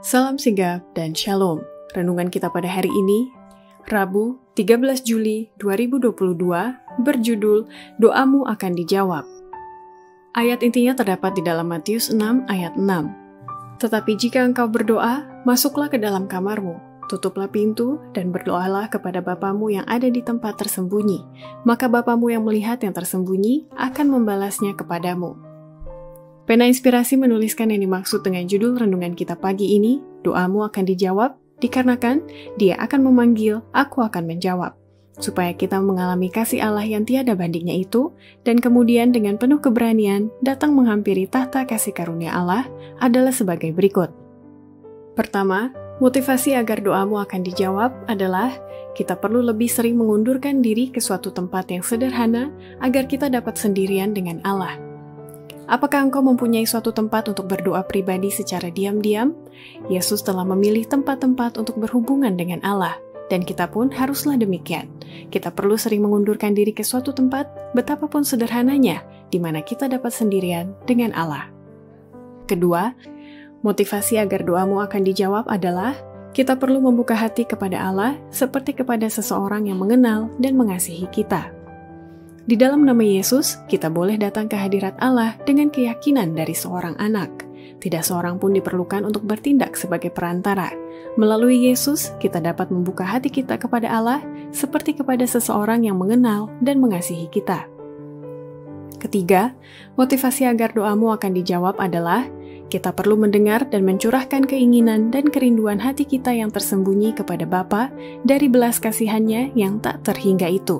Salam sigap dan shalom. Renungan kita pada hari ini, Rabu 13 Juli 2022, berjudul Doamu akan dijawab. Ayat intinya terdapat di dalam Matius 6 ayat 6. Tetapi jika engkau berdoa, masuklah ke dalam kamarmu, tutuplah pintu dan berdoalah kepada Bapamu yang ada di tempat tersembunyi. Maka Bapamu yang melihat yang tersembunyi akan membalasnya kepadamu. Pena Inspirasi menuliskan yang dimaksud dengan judul renungan kita pagi ini, doamu akan dijawab, dikarenakan Dia akan memanggil, aku akan menjawab. Supaya kita mengalami kasih Allah yang tiada bandingnya itu, dan kemudian dengan penuh keberanian datang menghampiri tahta kasih karunia Allah adalah sebagai berikut. Pertama, motivasi agar doamu akan dijawab adalah kita perlu lebih sering mengundurkan diri ke suatu tempat yang sederhana agar kita dapat sendirian dengan Allah. Apakah engkau mempunyai suatu tempat untuk berdoa pribadi secara diam-diam? Yesus telah memilih tempat-tempat untuk berhubungan dengan Allah, dan kita pun haruslah demikian. Kita perlu sering mengundurkan diri ke suatu tempat, betapapun sederhananya, di mana kita dapat sendirian dengan Allah. Kedua, motivasi agar doamu akan dijawab adalah kita perlu membuka hati kepada Allah seperti kepada seseorang yang mengenal dan mengasihi kita. Di dalam nama Yesus, kita boleh datang ke hadirat Allah dengan keyakinan dari seorang anak. Tidak seorang pun diperlukan untuk bertindak sebagai perantara. Melalui Yesus, kita dapat membuka hati kita kepada Allah seperti kepada seseorang yang mengenal dan mengasihi kita. Ketiga, motivasi agar doamu akan dijawab adalah kita perlu mendengar dan mencurahkan keinginan dan kerinduan hati kita yang tersembunyi kepada Bapa dari belas kasihan-Nya yang tak terhingga itu.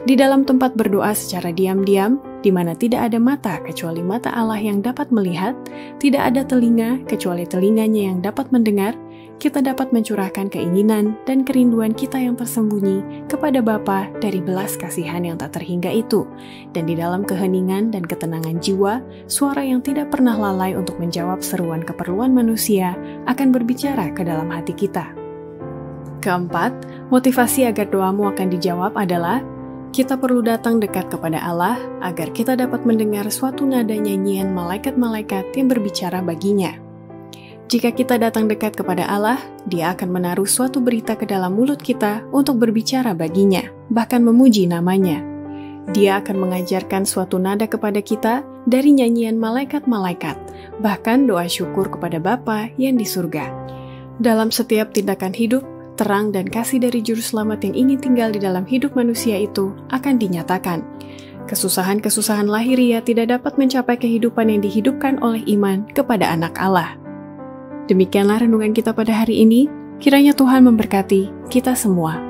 Di dalam tempat berdoa secara diam-diam, di mana tidak ada mata kecuali mata Allah yang dapat melihat, tidak ada telinga kecuali telinganya yang dapat mendengar, kita dapat mencurahkan keinginan dan kerinduan kita yang tersembunyi kepada Bapa dari belas kasihan yang tak terhingga itu. Dan di dalam keheningan dan ketenangan jiwa, suara yang tidak pernah lalai untuk menjawab seruan keperluan manusia akan berbicara ke dalam hati kita. Keempat, motivasi agar doamu akan dijawab adalah kita perlu datang dekat kepada Allah agar kita dapat mendengar suatu nada nyanyian malaikat-malaikat yang berbicara baginya. Jika kita datang dekat kepada Allah, Dia akan menaruh suatu berita ke dalam mulut kita untuk berbicara baginya, bahkan memuji namanya. Dia akan mengajarkan suatu nada kepada kita dari nyanyian malaikat-malaikat, bahkan doa syukur kepada Bapa yang di surga. Dalam setiap tindakan hidup, terang dan kasih dari Juru Selamat yang ingin tinggal di dalam hidup manusia itu akan dinyatakan. Kesusahan-kesusahan lahiriah tidak dapat mencapai kehidupan yang dihidupkan oleh iman kepada anak Allah. Demikianlah renungan kita pada hari ini. Kiranya Tuhan memberkati kita semua.